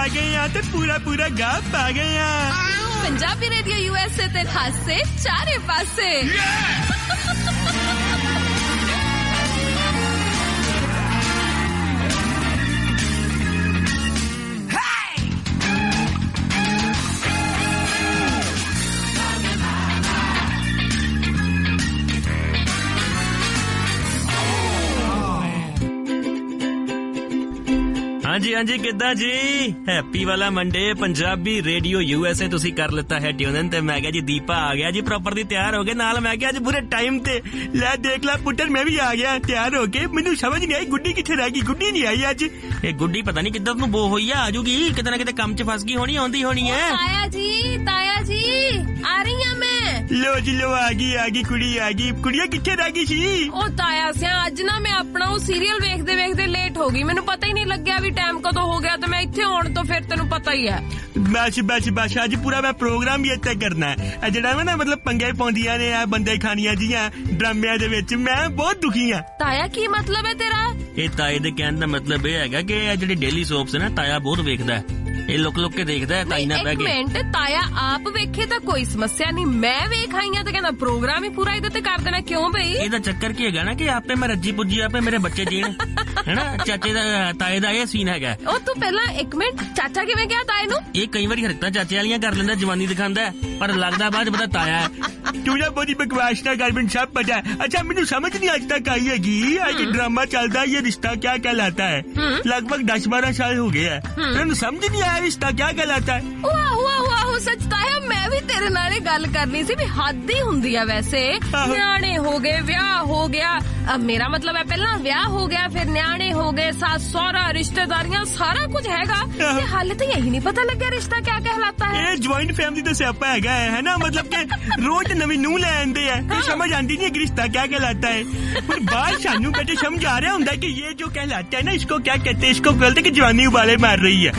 ਆ ਗਏ ਆ ਤੇ ਪੂਰਾ ਪੂਰਾ ਗਾ ਪਾ ਗਏ ਆ। ਪੰਜਾਬੀ ਰੇਡੀਓ USA ਤੇ ਹਾਸੇ ਚਾਰੇ ਪਾਸੇ। ਹਾਂਜੀ ਹਾਂਜੀ ਕਿੱਦਾਂ ਜੀ ਹੈਪੀ ਵਾਲਾ ਮੰਡੇ ਪੰਜਾਬੀ ਰੇਡੀਓ USA ਤੁਸੀਂ ਕਰ ਲਿੱਤਾ ਹੈ ਟਿਊਨ ਤੇ ਮੈਂ ਕਿਹਾ ਜੀ ਦੀਪਾ ਆ ਗਿਆ ਜੀ ਪ੍ਰੋਪਰ ਦੀ ਤਿਆਰ ਹੋ ਗਏ ਨਾਲ ਮੈਂ ਕਿਹਾ ਅੱਜ ਪੂਰੇ ਟਾਈਮ ਤੇ ਲੈ ਦੇਖ ਲੈ ਪੁੱਤਰ ਮੈਂ ਵੀ ਆ ਗਿਆ ਤਿਆਰ ਹੋ ਕੇ ਮੈਨੂੰ ਸਮਝ ਨਹੀਂ ਆਈ ਗੁੱਡੀ ਕਿੱਥੇ ਰਹਿ ਗਈ ਗੁੱਡੀ ਨਹੀਂ ਆਈ ਅੱਜ ਇਹ ਗੁੱਡੀ ਪਤਾ ਨਹੀਂ ਕਿੱਦਾਂ ਨੂੰ ਬੋ ਹੋਈ ਆ ਆਜੂਗੀ ਕਿਤੇ ਨਾ ਕਿਤੇ ਕੰਮ 'ਚ ਫਸ ਗਈ ਹੋਣੀ ਆਉਂਦੀ ਹੋਣੀ ਹੈ। ਤਾਇਆ ਜੀ ਆ ਰਹੀ ਆ ਮੈਂ। ਲੋ ਜੀ ਲੋ ਆ ਗਈ ਕੁੜੀ ਆ ਗਈ ਕੁੜੀਆਂ ਕਿੱਥੇ ਰਹਿ ਗਈ ਸੀ। ਉਹ ਤਾਇਆ ਸਿਆ ਅੱਜ ਨਾ ਮੈਂ ਆਪਣਾ ਉਹ ਸੀਰੀਅਲ ਵੇਖਦੇ ਲੇਟ ਹੋ ਗਈ ਮੈਨੂੰ ਪਤਾ ਹੀ ਨਹੀਂ ਲੱਗਿਆ ਵੀ ਟਾਈਮ ਕਦੋਂ ਹੋ ਗਿਆ ਤੇ ਮੈਂ ਇੱਥੇ ਆਉਣ ਤੋਂ ਫਿਰ ਤੈਨੂੰ ਪਤਾ ਹੀ ਹੈ। ਬਸ ਅੱਜ ਪੂਰਾ ਮੈਂ ਪ੍ਰੋਗਰਾਮ ਵੀ ਇੱਥੇ ਕਰਨਾ ਹੈ ਜਿਹੜਾ ਨਾ ਮਤਲਬ ਪੰਗੇ ਪਾਉਂਦੀਆਂ ਨੇ ਆ ਬੰਦੇ ਖਾਣੀਆਂ ਜੀਆਂ ਡਰਾਮਿਆਂ ਦੇ ਵਿੱਚ ਮੈਂ ਬਹੁਤ ਦੁਖੀ ਆ। ਤਾਇਆ ਕੀ ਮਤਲਬ ਹੈ ਤੇਰਾ। ਇਹ ਤਾਏ ਦੇ ਕਹਿਣ ਦਾ ਮਤਲਬ ਇਹ ਹੈਗਾ ਕਿ ਇਹ ਜਿਹੜੀ ਡੇਲੀ ਸੋਪਸ ਨਾ ਤਾਇਆ ਬਹੁਤ ਵੇਖਦਾ ਇਹ ਲੁਕ ਕੇ ਦੇਖਦਾ ਹੈ ਤਾਈ ਨਾਲ ਬਹਿ ਕੇ। ਇੱਕ ਮਿੰਟ ਤਾਇਆ ਆਪ ਵੇਖੇ ਤਾਂ ਕੋਈ ਸਮੱਸਿਆ ਨਹੀਂ ਮੈਂ ਵੇਖ ਆਈ ਆ ਤੇ ਕਹਿੰਦਾ ਪ੍ਰੋਗਰਾਮ ਹੀ ਪੂਰਾ ਇਹਦੇ ਤੇ ਕਰ ਦੇਣਾ ਕਿਉਂ ਬਈ। ਇਹਦਾ ਚੱਕਰ ਕੀ ਹੈਗਾ ਨਾ ਕਿ ਆਪੇ ਮੈਂ ਰੱਜੀ ਪੁੱਜੀ ਆਪੇ ਮੇਰੇ ਬੱਚੇ ਜੀਣ ਹੈਨਾ ਚਾਚੇ ਦਾ ਤਾਏ ਦਾ ਇਹ ਸੀਨ ਹੈਗਾ। ਉਹ ਤੂੰ ਪਹਿਲਾਂ ਇੱਕ ਮਿੰਟ ਚਾਚਾ ਕਿਵੇਂ ਕਿਹਾ ਤਾਏ ਨੂੰ। ਇਹ ਕਈ ਵਾਰੀ ਹਰਕਤਾਂ ਚਾਚੇ ਵਾਲੀਆਂ ਕਰ ਲੈਂਦਾ ਜਵਾਨੀ ਦਿਖਾਉਂਦਾ ਪਰ ਲੱਗਦਾ ਬਾਅਦ ਪਤਾ ਤਾਇਆ ਹੈ। ਤੂੰ ਨਾ ਬੋਦੀ ਬਕਵਾਸ ਨਾ ਕਰ ਮੈਨੂੰ ਸਭ ਪਤਾ ਹੈ। ਅੱਛਾ ਮੈਨੂੰ ਸਮਝ ਨਹੀਂ ਅੱਜ ਤੱਕ ਆਈ ਹੈਗੀ ਅੱਜ ਡਰਾਮਾ ਚੱਲਦਾ ਇਹ ਰਿਸ਼ਤਾ क्या कहलाता है लगभग 10-12 साल हो गया है समझ नहीं आया रिश्ता क्या कहलाता है। ਵਾਹ ਸੱਚ ਤਾਇਆ ਮੈਂ ਵੀ ਤੇਰੇ ਨਾਲ ਇਹ ਗੱਲ ਕਰਨੀ ਸੀ ਵੀ ਹੱਦ ਹੀ ਹੁੰਦੀ ਆ ਵੈਸੇ ਨਿਆਣੇ ਹੋ ਗਏ ਵਿਆਹ ਹੋ ਗਿਆ ਮੇਰਾ ਮਤਲਬ ਹੈ ਪਹਿਲਾਂ ਵਿਆਹ ਹੋ ਗਿਆ ਫਿਰ ਨਿਆਣੇ ਹੋ ਗਏ ਸੱਸ ਸਹੁਰਾ ਰਿਸ਼ਤੇਦਾਰੀਆਂ ਸਾਰਾ ਕੁਝ ਹੈਗਾ ਤੇ ਹਾਲੇ ਤਾਂ ਇਹੀ ਨਹੀਂ ਪਤਾ ਲੱਗਿਆ ਰਿਸ਼ਤਾ क्या कहलाता है। ਇਹ ਜੁਆਇੰਟ ਫੈਮਿਲੀ ਦਾ ਸਿਆਪਾ ਹੈਗਾ ਹੈ ਨਾ ਮਤਲਬ ਕਿ ਰੋਜ਼ ਨਵੀਂ ਨੂੰਹ ਲੈ ਆਂਦੇ ਆ ਤੇ ਸਮਝ ਆਂਦੀ ਨਹੀਂ ਰਿਸ਼ਤਾ क्या कहलाता है पर बाहर ਸਾਨੂੰ ਬੇਟੇ ਸਮਝ ਆ ਰਿਹਾ ਹੁੰਦਾ ਕਿ ਇਹ ਜੋ कहलाता है ना इसको क्या कहते हैं इसको बोलते कि जवानी उबाले मार रही है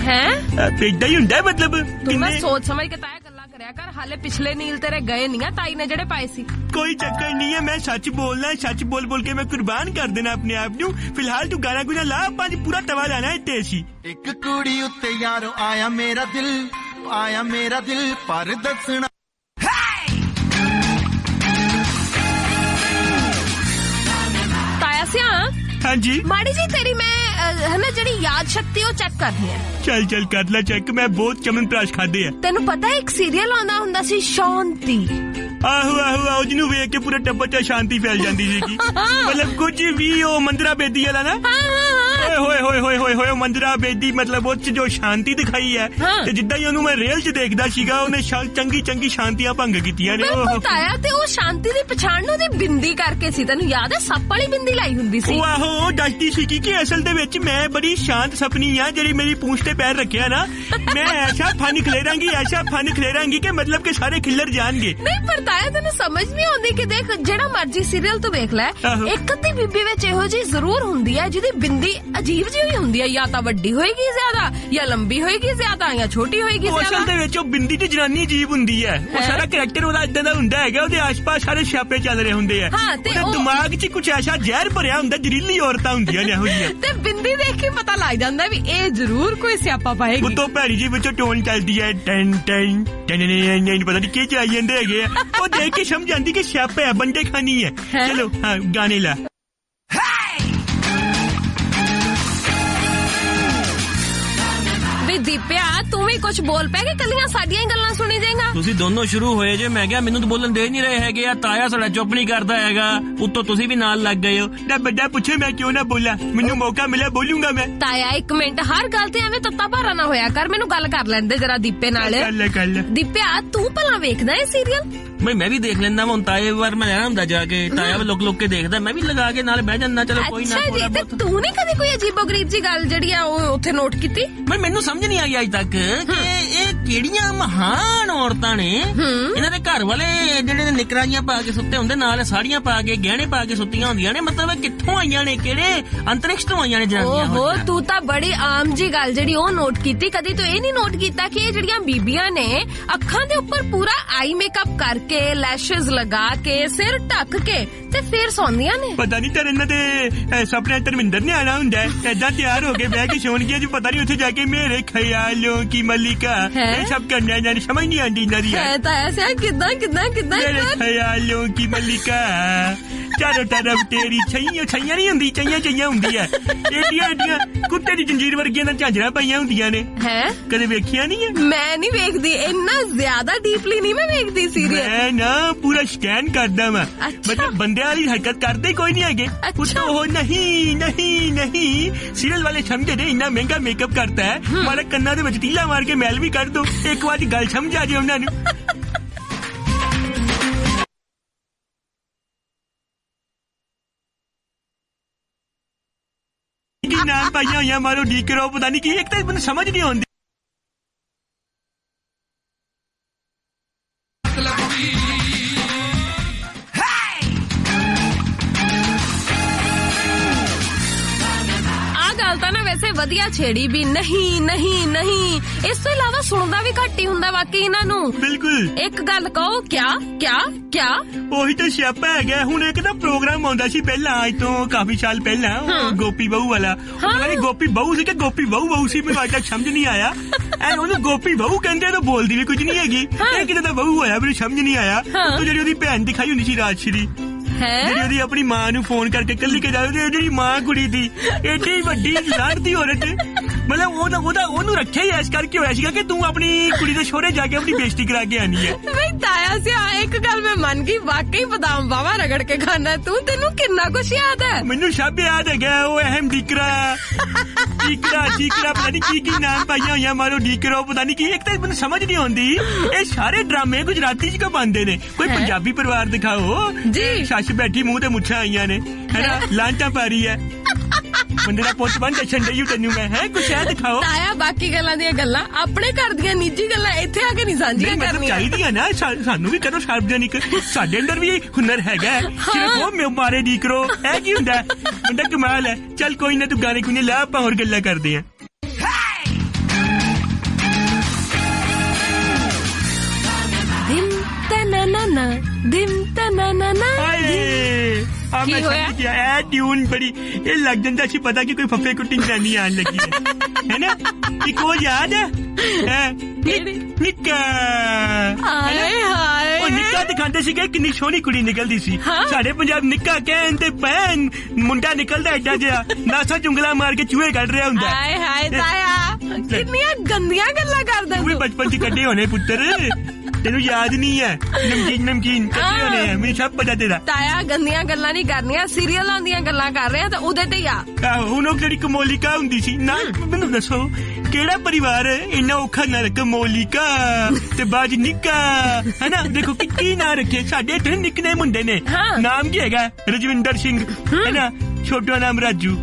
ਏਦਾਂ ਹੀ ਹੁੰਦਾ ਮਤਲਬ। ਤੂੰ ਮੈਂ ਸੋਚ ਸਮਝ ਕੇ ਤਾਇਆ ਗੱਲਾਂ ਕਰਿਆ ਕਰ ਹਾਲੇ ਪਿਛਲੇ ਨੀਲ ਤੇਰੇ ਗਏ ਨਹੀਂ ਆ ਤਾਈ ਨੇ ਜਿਹੜੇ ਪਾਏ ਸੀ। ਕੋਈ ਚੱਕਰ ਨਹੀਂ ਹੈ ਮੈਂ ਸੱਚ ਬੋਲਣਾ ਸੱਚ ਬੋਲ ਕੇ ਮੈਂ ਕੁਰਬਾਨ ਕਰ ਦੇਣਾ ਆਪਣੇ ਆਪ ਨੂੰ। ਫਿਲਹਾਲ ਤੂੰ ਗਾਣਾ ਗੁਣਾ ਲਾ ਆਪਾਂ ਜੀ ਪੂਰਾ ਤਵਾ ਲਾਣਾ ਇੱਥੇ ਸੀ। ਇੱਕ ਕੁੜੀ ਉੱਤੇ ਯਾਰੋ ਆਇਆ ਮੇਰਾ ਦਿਲ ਪਰ ਦੱਸਣਾ ਤਾਇਆ ਸਿਆ ਹਾਂਜੀ ਮਾੜੀ ਜੀ ਤੇਰੀ ਮੈਂ ਹੈ ਨਾ ਜਿਹੜੀ ਯਾਦ ਸ਼ਕਤੀ ਉਹ ਚੈੱਕ ਕਰਨੀ ਹੈ। ਚੱਲ ਕਰ ਲੈ ਚੈੱਕ ਮੈਂ ਬਹੁਤ ਚਮਨਪ੍ਰਾਸ਼ ਖਾਦੇ ਆ। ਤੈਨੂੰ ਪਤਾ ਇੱਕ ਸੀਰੀਅਲ ਆਉਂਦਾ ਹੁੰਦਾ ਸੀ ਸ਼ਾਂਤੀ। ਆਹੋ ਜਿਹਨੂੰ ਵੇਖ ਕੇ ਪੂਰਾ ਟੱਬਰ ਚ ਸ਼ਾਂਤੀ ਫੈਲ ਜਾਂਦੀ ਸੀਗੀ ਮਤਲਬ ਕੁਝ ਵੀ ਉਹ ਮੰਦਰਾ ਬੇਦੀ ਵਾਲਾ ਨਾ ਹੋਏ ਮੰਦਰਾ ਬੇਦੀ ਮਤਲਬ ਉਹ ਚ ਜੋ ਸ਼ਾਂਤੀ ਦਿਖਾਈ ਹੈ ਤੇ ਜਿੱਦਾਂ ਹੀ ਉਹਨੂੰ ਮੈਂ ਰੇਲ ਚ ਦੇਖਦਾ ਸੀਗਾ ਉਹਨੇ ਚੰਗੀ ਸ਼ਾਂਤੀਆਂ ਭੰਗ ਕੀਤੀਆਂ ਨੇ। ਉਹ ਤਾਇਆ ਤੇ ਉਹ ਸ਼ਾਂਤੀ ਦੀ ਪਛਾਣ ਉਹਦੀ ਬਿੰਦੀ ਕਰਕੇ ਸੀ ਤੈਨੂੰ ਯਾਦ ਹੈ ਸੱਪ ਵਾਲੀ ਬਿੰਦੀ ਲਾਈ ਹੁੰਦੀ ਸੀ। ਆਹੋ ਦੱਸਦੀ ਸੀ ਕਿ ਅਸਲ ਦੇ ਵਿੱਚ ਮੈਂ ਬੜੀ ਸ਼ਾਂਤ ਸਪਨੀ ਆ ਜਿਹੜੀ ਮੇਰੀ ਪੂੰਛ ਤੇ ਪੈਰ ਰੱਖਿਆ ਨਾ ਮੈਂ ਐਸਾ ਫਨ ਖਲੇਰਾਂਗੀ ਕਿ ਮਤਲਬ ਕਿ ਸਾਰੇ ਖਿੱਲਰ ਜਾਣਗੇ। ਨਹੀਂ ਪਰ ਤਾਇਆ ਤੈਨੂੰ ਸਮਝ ਨਹੀਂ ਆਉਂਦੀ ਕਿ ਦੇਖ ਜਿਹੜਾ ਮਰਜ਼ੀ ਸੀਰੀਅਲ ਤੂੰ ਵੇਖ ਲੈ ਇੱਕ ਅੱਧੀ ਬੀਬੀ ਵਿੱਚ ਇਹੋ ਜਿਹੀ ਜ਼ਰੂਰ ਹੁੰਦੀ ਹੈ ਜਿਹਦੀ ਬਿੰਦੀ ਅਜੀਬ ਜਿਹੀ ਹੁੰਦੀ ਹੈ ਜਾਂ ਤਾਂ ਵੱਡੀ ਹੋਏਗੀ ਜ਼ਿਆਦਾ ਜਾਂ ਲੰਬੀ ਹੋਏਗੀ ਜ਼ਿਆਦਾ ਜਾਂ ਛੋਟੀ ਹੋਏਗੀ ਜ਼ਿਆਦਾ। ਅਸਲ ਦੇ ਵਿੱਚ ਉਹ ਬਿੰਦੀ ਦੀ ਜਨਾਨੀ ਅਜੀਬ ਹੁੰਦੀ ਹੈ ਉਹ ਸਾਰਾ ਕਰੈਕਟਰ ਉਹਦਾ ਇਦਾਂ ਦਾ ਹੁੰਦਾ ਹੈਗਾ ਉਹਦੇ ਆਸ-ਪਾਸ ਸਾਰੇ ਛਾਪੇ ਚੱਲ ਰਹੇ ਹੁੰਦੇ ਆ ਉਹਦੇ ਦਿਮਾਗ 'ਚ ਕੁਝ ਐਸਾ ਜ਼ਹਿਰ ਭਰਿਆ ਹੁੰਦਾ ਜ਼ਹਿਰੀਲੀ ਔਰਤਾਂ ਹੁੰਦੀਆਂ ਨੇ ਇਹੋ ਜਿਹੀਆਂ ਤੇ ਬਿੰਦੀ ਦੇਖ ਕੇ ਪਤਾ ਲੱਗ ਜਾਂਦਾ ਵੀ ਇਹ ਜ਼ਰੂਰ ਕੋਈ ਸਿਆਪਾ ਪਾਏਗੀ। ਉਤੋਂ ਭੈੜੀ ਜੀ ਵਿੱਚੋਂ ਟੋਨ ਚੱਲਦੀ ਹੈ ਟੈਨ ਪਤਾ ਨਹੀਂ ਕੀ ਚਲਾਈ ਜਾਂਦੇ ਹੈਗੇ ਆ ਉਹ ਦੇਖ ਕੇ ਸਮਝ ਆਂਦੀ ਕਿ ਸਿਆਪਾ ਹੈ ਬੰਦੇ ਖਾਨੀ ਹੈ। ਚਲੋ ਹਾਂ ਗਾਣੇ ਲਾ। ਦੀਪਿਆ ਤੂੰ ਵੀ ਕੁਝ ਬੋਲ ਪੈ ਕਿ ਕੱਲੀਆਂ ਸਾਡੀਆਂ ਹੀ ਗੱਲਾਂ ਸੁਣੀ ਜਾਏਗਾ। ਤੁਸੀਂ ਦੋਨੋਂ ਸ਼ੁਰੂ ਹੋਏ ਜੇ ਮੈਂ ਕਿਹਾ ਮੈਨੂੰ ਤਾਂ ਬੋਲਣ ਦੇ ਨਹੀਂ ਰਹੇ ਹੈਗੇ ਆ ਤਾਇਆ ਸਾਡਾ ਚੁੱਪ ਨਹੀਂ ਕਰਦਾ ਹੈਗਾ ਉੱਤੋਂ ਤੁਸੀਂ ਵੀ ਨਾਲ ਲੱਗ ਗਏ ਹੋ ਨਾ ਵੱਡਾ ਪੁੱਛੇ ਮੈਂ ਕਿਉਂ ਨਾ ਬੋਲਾਂ ਮੈਨੂੰ ਮੌਕਾ ਮਿਲਿਆ ਬੋਲੂੰਗਾ ਮੈਂ। ਤਾਇਆ ਇੱਕ ਮਿੰਟ ਹਰ ਗੱਲ ਤੇ ਐਵੇਂ ਤੱਤਾ ਭਾਰਾ ਨਾ ਹੋਇਆ ਕਰ ਮੈਨੂੰ ਗੱਲ ਕਰ ਲੈਂਦੇ ਜਰਾ ਦੀਪੇ ਨਾਲ। ਕਰ ਲੈ ਦੀਪਿਆ ਤੂੰ ਭਲਾ ਵੇਖਦਾ ਇਹ ਸੀਰੀਅਲ। ਮੈਂ ਵੀ ਦੇਖ ਲੈਂਦਾ ਹੁਣ ਤਾਏ ਵਾਰ ਮੈਂ ਰਹਿਣਾ ਹੁੰਦਾ ਜਾ ਕੇ ਤਾਇਆ ਲੁਕ ਕੇ ਦੇਖਦਾ ਮੈਂ ਵੀ ਲਗਾ ਕੇ ਨਾਲ ਬਹਿ ਜਾਂਦਾ ਚਲੋ ਕੋਈ ਨਾ ਤੇ ਤੂੰ ਨਹੀਂ ਕਦੇ ਕੋਈ ਅਜੀਬੋ ਗਰੀਬ ਜੀ ਗੱਲ ਜਿਹੜੀ ਆ ਉਹ ਉੱਥੇ ਨੋਟ ਕੀਤੀ। ਮੈਨੂੰ ਸਮਝ ਨਹੀਂ ਆਈ ਅੱਜ ਤੱਕ ਕਿ ਇਹ ਕਿਹੜੀਆਂ ਮਹਾਨ ਔਰਤਾਂ ਨੇ। ਇਹਨਾਂ ਦੇ ਘਰ ਵਾਲੇ ਜਿਹੜੇ ਨਿਕਰਾਂ ਜੀਆਂ ਪਾ ਕੇ ਸੁੱਤੇ ਹੁੰਦੇ, ਨਾਲ ਸਾੜੀਆਂ ਪਾ ਕੇ ਗਹਿਣੇ ਪਾ ਕੇ ਸੁੱਤੀਆਂ ਹੁੰਦੀਆਂ ਨੇ। ਮਤਲਬ ਕਿੱਥੋਂ ਆਈਆਂ ਨੇ, ਕਿਹੜੇ ਅੰਤਰਿਕਸ਼ ਤੋਂ ਆਈਆਂ ਨੇ ਜਨਾਨੀਆਂ। ਓਹੋ, ਤੂੰ ਤਾਂ ਬੜੀ ਆਮ ਜੀ ਗੱਲ ਜਿਹੜੀ ਉਹ ਨੋਟ ਕੀਤੀ। ਕਦੀ ਤੂੰ ਇਹ ਨਹੀਂ ਨੋਟ ਕੀਤਾ ਕਿ ਇਹ ਜਿਹੜੀਆਂ ਬੀਬੀਆਂ ਨੇ ਅੱਖਾਂ ਦੇ ਉੱਪਰ ਪੂਰਾ ਆਈ ਮੇਕਅਪ ਕਰਕੇ, ਲੈਸ਼ਜ਼ ਲਗਾ ਕੇ, ਸਿਰ ਢੱਕ ਕੇ ਤੇ ਫੇਰ ਸੌਂਦੀਆਂ ਨੇ। ਪਤਾ ਨਹੀਂ ਤੇਰੇ ਇਹਨਾਂ ਦੇ ਸੁਪਨੇ ਧਰਮਿੰਦਰ ਨੇ ਆਣਾ ਹੁੰਦਾ ਏਦਾਂ ਤਿਆਰ ਹੋ ਕੇ ਬਹਿ ਕੇ ਸੌਣਗੀਆਂ ਜੀ। ਪਤਾ ਨਹੀਂ ਉੱਥੇ ਜਾ ਕੇ ਮੇਰੇ ਖਿਆਲੋਂ ਕੀ ਮਲਿਕਾ ਇਹ ਸਭ ਕਰਨਾ ਜਾਨੀ ਸਮਝ ਨਹੀਂ ਆਉਂਦੀ ਇਹਨਾਂ ਦੀ। ਹੈ ਤਾਂ ਐਸਾ ਕਿੱਦਾਂ ਮੇਰੇ ਖਿਆਲੋਂ ਕੀ ਮਲਿਕਾ ਚਾਰੋਂ ਤਰਫ ਤੇਰੀ ਛਈਆਂ ਨਹੀਂ ਹੁੰਦੀ, ਚਈਆਂ ਹੁੰਦੀ ਹੈ। ਏਡੀਆਂ ਕੁੱਤੇ ਦੀ ਜੰਜੀਰ ਵਰਗੀਆਂ ਨਾਲ ਝਾਂਜਰਾਂ ਪਾਈਆਂ ਹੁੰਦੀਆਂ ਨੇ। ਹੈ ਕਦੇ ਵੇਖਿਆ ਨਹੀਂ ਹੈ? ਮੈਂ ਨਹੀਂ ਵੇਖਦੀ, ਇੰਨਾ ਜ਼ਿਆਦਾ ਡੀਪਲੀ ਨਹੀਂ ਮੈਂ ਵੇਖਦੀ ਸੀਰੀਅਲ। ਮੈਂ ਨਾ ਪੂਰਾ ਸਕੈਨ ਕਰਦਾ ਵਾਂ। ਮਤਲਬ ਬੰਦਿਆਂ ਵਾਲੀ ਹਰਕਤ ਕਰਦੇ ਕੋਈ ਨਹੀਂ ਹੈਗੇ। ਉਹ ਨਹੀਂ ਸੀਰੀਅਲ ਵਾਲੇ ਸਮਝਦੇ ਨੇ ਇੰਨਾ ਮਹਿੰਗਾ ਮੇਕਅਪ ਕਰਤਾ ਹੈ, ਮਾਰੇ ਕੰਨਾਂ ਦੇ ਵਿੱਚ ਤੀਲਾ ਮਾਰ ਕੇ ਮੈਲ ਵੀ ਕੱਢ ਦੋ। ਇੱਕ ਵਾਰੀ ਗੱਲ ਸਮਝ ਆ ਜੇ ਉਹਨਾਂ ਨੂੰ। ਕੀ ਨਾਮ ਪਾਈਆਂ ਹੋਈਆਂ ਮਾਰੋ ਡੀ ਕਰੋ, ਪਤਾ ਨਹੀਂ ਕੀ। ਇੱਕ ਤਾਂ ਮੈਨੂੰ ਸਮਝ ਨਹੀਂ ਆਉਂਦੀ। ਵੈਸੇ ਵਧੀਆ ਛੇੜੀ ਵੀ ਨਹੀਂ। ਇਸ ਤੋਂ ਇਲਾਵਾ ਸੁਣਦਾ ਵੀ ਘੱਟ ਹੀ ਹੁੰਦਾ ਵਾਕਈ ਇਹਨਾਂ ਨੂੰ। ਬਿਲਕੁਲ। ਇੱਕ ਗੱਲ ਕਹੋ, ਕਿਆ ਉਹੀ ਤਾਂ ਸਿਆਪਾ ਹੈਗਾ। ਹੁਣ ਇੱਕ ਨਾ ਪ੍ਰੋਗਰਾਮ ਆਉਂਦਾ ਸੀ ਪਹਿਲਾਂ, ਅੱਜ ਤੋਂ ਕਾਫੀ ਸਾਲ ਪਹਿਲਾਂ, ਗੋਪੀ ਬਹੂ ਵਾਲਾ। ਪਤਾ ਨਹੀਂ ਗੋਪੀ ਬਹੂ ਸੀ ਕਿ ਗੋਪੀ ਬਹੂ ਸੀ, ਮੈਨੂੰ ਅੱਜ ਤੱਕ ਸਮਝ ਨਹੀਂ ਆਇਆ। ਐਨ ਉਹਨੂੰ ਗੋਪੀ ਬਹੂ ਕਹਿੰਦੇ ਤਾਂ ਬੋਲਦੀ ਵੀ ਕੁਝ ਨਹੀਂ ਹੈਗੀ। ਇਹ ਕਿਤੇ ਦਾ ਬਹੂ ਹੋਇਆ, ਮੈਨੂੰ ਸਮਝ ਨਹੀਂ ਆਇਆ। ਉਹ ਜਿਹੜੀ ਉਹਦੀ ਭੈਣ ਦਿਖਾਈ ਹੁੰਦੀ ਸੀ ਰਾਜਸ਼੍ਰੀ, ਜਿਹੜੀ ਉਹਦੀ ਆਪਣੀ ਮਾਂ ਨੂੰ ਫੋਨ ਕਰਕੇ ਕੱਲੀ ਕੇ ਜਾਵੇ, ਜਿਹੜੀ ਮਾਂ ਕੁੜੀ ਦੀ ਏਡੀ ਵੱਡੀ ਲਾੜਦੀ ਔਰਤ। ਮਤਲਬ ਉਹਨੂੰ ਰੱਖਿਆ ਹੀ ਐਸ ਕਰਕੇ ਹੋਇਆ ਸੀਗਾ ਕਿ ਤੂੰ ਆਪਣੀ ਕੁੜੀ ਦੇ ਸ਼ੋਹਰੇ ਜਾ ਕੇ ਆਪਣੀ ਬੇਇੱਜ਼ਤੀ ਕਰਾ ਕੇ ਆਣੀ ਹੈ। ਬਈ ਤਾਇਆ ਸਿਆ, ਇੱਕ ਗੱਲ ਮੈਂ ਮੰਨ ਗਈ, ਵਾਕਈ ਬਦਾਮ ਬਾਵਾ ਰਗੜ ਕੇ ਖਾਣਾ ਤੈਨੂੰ ਕਿੰਨਾ ਕੁਛ ਯਾਦ ਹੈ। ਮੈਨੂੰ ਸਭ ਯਾਦ ਹੈਗਾ। ਉਹ ਅਹਿਮ ਦੀਕਰਾ ਪਤਾ ਨਹੀਂ ਕੀ ਨਾਮ ਪਾਈਆਂ ਹੋਈਆਂ ਮਾਰੋ ਡੀਕਰੋ, ਪਤਾ ਨਹੀਂ ਕੀ। ਇੱਕ ਤਾਂ ਮੈਨੂੰ ਸਮਝ ਨਹੀਂ ਆਉਂਦੀ ਇਹ ਸਾਰੇ ਡਰਾਮੇ ਗੁਜਰਾਤੀ ਚ ਕਿਉਂ ਪਾਉਂਦੇ ਨੇ। ਕੋਈ ਪੰਜਾਬੀ ਪਰਿਵਾਰ ਦਿਖਾਓ ਜੀ। ਸੱਸ ਬੈਠੀ ਮੂੰਹ ਤੇ ਮੁੱਛਾਂ ਆਈਆਂ ਨੇ, ਹੈਨਾ, ਲਾਂਟਾਂ ਪਾ ਰਹੀ ਹੈ। ਬੰਦੇ ਦਾ ਪੁੱਤ ਬਣ ਦੱਸਣ ਡਈ ਤੈਨੂੰ ਮੈਂ, ਹੈ ਕੁਛ ਹੈ ਦਿਖਾਓ। ਤਾਇਆ ਬਾਕੀ ਗੱਲਾਂ ਦੀਆਂ ਗੱਲਾਂ, ਆਪਣੇ ਘਰ ਦੀਆਂ ਨਿੱਜੀ ਗੱਲਾਂ ਇੱਥੇ ਆ ਕੇ ਨਹੀਂ ਸਾਂਝੀਆਂ ਕਰਨੀਆਂ ਚਾਹੀਦੀਆਂ ਨਾ। ਸਾਨੂੰ ਵੀ ਕਰੋ ਸਾਰਵਜਨਿਕ। ਸਾਡੇ ਅੰਦਰ ਵੀ ਹੁਨਰ ਹੈਗਾ। ਸਿਰਫ ਉਹ ਮਾਰੇ ਡੀਕਰੋ ਇਹ ਕੀ ਹੁੰਦਾ? ਬੰਦਾ ਕਮਾਲ ਹੈ। ਚੱਲ ਕੋਈ ਨਾ, ਤੂੰ ਗਾਣੇ ਕੋਈ ਲਾ, ਆਪਾਂ ਹੋਰ ਗੱਲਾਂ ਕਰਦੇ ਆਂ। ਕੀ ਹੋਇਆ? ਇਹ ਟਿਊਨ ਬੜੀ ਇਹ ਲੱਗ ਜਾਂਦਾ ਸੀ ਪਤਾ ਕਿ ਕੋਈ ਫੱਫੇ ਕੁੱਟੀ ਜਨਾਨੀ ਆਣ ਲੱਗੀ ਹੈ ਨਾ। ਇੱਕ ਉਹ ਯਾਦ ਹੈ ਨਿੱਕਾ, ਉਹ ਨਿੱਕਾ ਦਿਖਾਉਂਦੇ ਸੀਗੇ ਕਿੰਨੀ ਸੋਹਣੀ ਕੁੜੀ ਨਿਕਲਦੀ ਸੀ। ਸਾਡੇ ਪੰਜਾਬ ਨਿੱਕਾ ਕਹਿਣ ਤੇ ਭੈਣ ਮੁੰਡਾ ਨਿਕਲਦਾ ਏਡਾ ਜਿਹਾ, ਨਾਸਾ ਚੁੰਗਲਾ ਮਾਰ ਕੇ ਚੂਹੇ ਕੱਢ ਰਿਹਾ ਹੁੰਦਾ। ਹਾਏ ਤਾਇਆ, ਕਿੰਨੀਆਂ ਗੰਦੀਆਂ ਗੱਲਾਂ ਕਰਦਾ ਤੂੰ। ਬਚਪਨ ਚ ਕੱਢੇ ਹੋਣੇ ਪੁੱਤਰ, ਤੈਨੂੰ ਯਾਦ ਨਹੀਂ ਹੈ। ਨਮਕੀਨ ਕੱਢੇ ਹੋਣੇ ਆ, ਮੈਨੂੰ ਸਭ ਪਤਾ ਤੇਰਾ। ਤਾਇਆ ਗੰਦੀਆਂ ਗੱਲਾਂ ਨਹੀਂ ਕਰਨੀਆਂ, ਸੀਰੀਅਲਾਂ ਦੀਆਂ ਗੱਲਾਂ ਕਰ ਰਹੇ ਆ ਤਾਂ ਉਹਦੇ ਤੇ ਆ। ਹੁਣ ਉਹ ਜਿਹੜੀ ਕਮੋਲਿਕਾ ਹੁੰਦੀ ਸੀ ਨਾ, ਮੈਨੂੰ ਦੱਸੋ ਕਿਹੜਾ ਪਰਿਵਾਰ ਇੰਨਾ ਔਖਾ ਨਾ ਰੱਖੇ। ਕਮੋਲਿਕਾ ਤੇ ਬਾਜ ਨਿੱਕਾ, ਹੈਨਾ। ਦੇਖੋ ਕੀ ਨਾਂ ਰੱਖੇ। ਸਾਡੇ ਇੱਥੇ ਨਿਕਨੇਮ ਹੁੰਦੇ ਨੇ। ਨਾਮ ਕੀ ਹੈਗਾ? ਰਜਵਿੰਦਰ ਸਿੰਘ, ਹੈਨਾ। ਛੋਟਾ ਨਾਮ ਰਾਜੂ,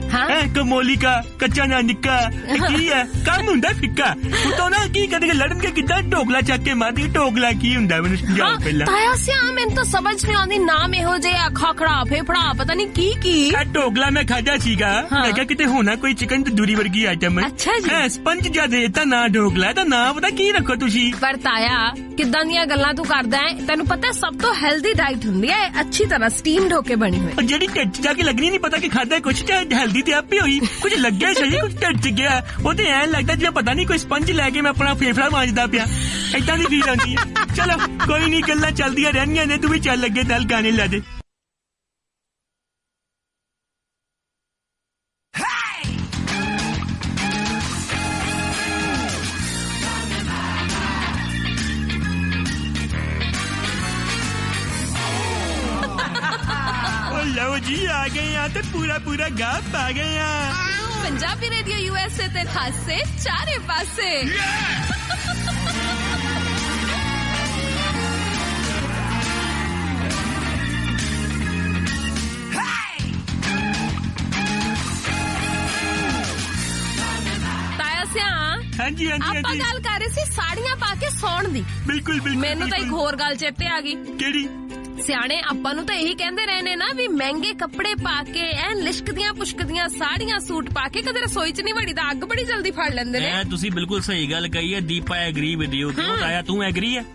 ਕਮੋਲਿਕਾ, ਕੱਚਾ ਨਾਂ ਨਿੱਕਾ। ਕੀ ਹੈ? ਕੰਮ ਹੁੰਦਾ ਫਿੱਕਾ। ਉਤੋਂ ਨਾ ਕੀ ਕਦੇ ਲੜਨਗੇ ਕਿੱਦਾਂ ਢੋਕਲਾ ਚੱਕ ਕੇ ਮਾਰਦੀ। ਢੋਕਲਾ ਕੀ ਹੁੰਦਾ ਮੈਨੂੰ ਸਮਝਾਓ ਪਹਿਲਾਂ। ਤਾਇਆ ਸਿਆ, ਮੈਨੂੰ ਤਾਂ ਸਮਝ ਨਹੀਂ ਆਉਂਦੀ। ਨਾਮ ਇਹੋ ਜਿਹਾ ਖਾਖੜਾ ਫੇਫੜਾ ਪਤਾ ਨਹੀਂ ਕੀ। ਢੋਕਲਾ ਮੈਂ ਖਾਧਾ ਸੀਗਾ। ਮੈਂ ਕਿਹਾ ਕਿਤੇ ਹੋਣਾ ਕੋਈ ਚਿਕਨ ਤੰਦੂਰੀ ਵਰਗੀ ਆਈਟਮ। ਅੱਛਾ ਜੀ। ਸਪੰਜ ਜਾਂ ਦੇਤਾ ਨਾ ਢੋਕਲਾ ਤਾਂ ਨਾ ਪਤਾ ਕੀ ਰੱਖੋ ਤੁਸੀਂ। ਪਰ ਤਾਇਆ ਕਿੱਦਾਂ ਦੀਆਂ ਗੱਲਾਂ ਤੂੰ ਕਰਦਾ ਹੈ? ਤੈਨੂੰ ਪਤਾ ਸਭ ਤੋਂ ਹੈਲਦੀ ਡਾਈਟ ਹੁੰਦੀ ਹੈ ਅੱਛੀ ਤਰ੍ਹਾਂ ਸਟੀਮਡ ਹੋ ਕੇ ਬਣੀ ਹੋਈ। ਜਿਹੜੀ ਢਿੱਡ ਚ ਜਾ ਕੇ ਲੱਗਣੀ ਨਹੀਂ ਪਤਾ ਕਿ ਖਾਦਾ ਕੁਛ, ਚਾਹੇ ਹੈਲਦੀ ਤੇ ਆਪੇ ਹੋਈ, ਕੁਝ ਲੱਗਿਆ ਸਹੀ, ਕੁਝ ਢਿੱਡ ਚ ਗਿਆ। ਉਹ ਤੇ ਐਂ ਲੱਗਦਾ ਜਿਵੇਂ ਪਤਾ ਨਹੀਂ ਕੋਈ ਸਪੰਜ ਲੈ ਕੇ ਮੈਂ ਆਪਣਾ ਫੇਫੜਾ ਮਾਂਜਦਾ ਪਿਆ। ਏਦਾਂ ਦੀ ਫੀਲ ਆਉਂਦੀ ਹੈ। ਚਲੋ ਕੋਈ ਨਹੀਂ, ਗੱਲਾਂ ਚੱਲਦੀਆਂ ਰਹਿਣੀਆਂ ਨੇ। ਤੂੰ ਵੀ ਚੱਲ ਲੱਗੇ ਨਾਲ ਗਾਣੇ ਲਾ ਦੇ। ਲਓ ਜੀ, ਆ ਗਏ ਆ ਤੇ ਪੂਰਾ ਗਾਪ ਆ ਗਏ ਆ। ਪੰਜਾਬੀ ਰੇਡੀਓ USA ਤੇ ਹਾਸੇ ਚਾਰੇ ਪਾਸੇ। ਤਾਇਆ ਸਿਆ, ਹਾਂਜੀ ਹਾਂਜੀ ਆਪਾਂ ਹਾਂਜੀ ਗੱਲ ਕਰ ਰਹੇ ਸੀ ਸਾੜੀਆਂ ਪਾ ਕੇ ਸੌਣ ਦੀ। ਬਿਲਕੁਲ ਬਿਲਕੁਲ ਮੈਨੂੰ ਤਾਂ ਇੱਕ ਹੋਰ ਗੱਲ ਚੇਤੇ ਆ ਗਈ। ਕਿਹੜੀ? ਸਿਆਣੇ ਆਪਾਂ ਨੂੰ ਤਾਂ ਇਹੀ ਕਹਿੰਦੇ ਰਹੇ ਨੇ ਨਾ ਵੀ ਮਹਿੰਗੇ ਕੱਪੜੇ ਪਾ ਕੇ ਐਨ ਲਿਸ਼ਕਦੀਆਂ ਪੁਸ਼ਕਦੀਆਂ ਸਾੜੀਆਂ ਸੂਟ ਪਾ ਕੇ ਕਦੇ ਰਸੋਈ 'ਚ ਨਹੀਂ ਵੜੀ ਤਾਂ ਅੱਗ ਬੜੀ ਜਲਦੀ ਫੜ ਲੈਂਦੇ ਨੇ। ਤੁਸੀਂ ਬਿਲਕੁਲ ਸਹੀ ਗੱਲ ਕਹੀ ਹੈ ਦੀਪਾ, ਐਗਰੀ ਵਿਦ ਯੂ। ਕਿਉਂ ਤਾਇਆ ਤੂੰ ਐਗਰੀ ਹੈ?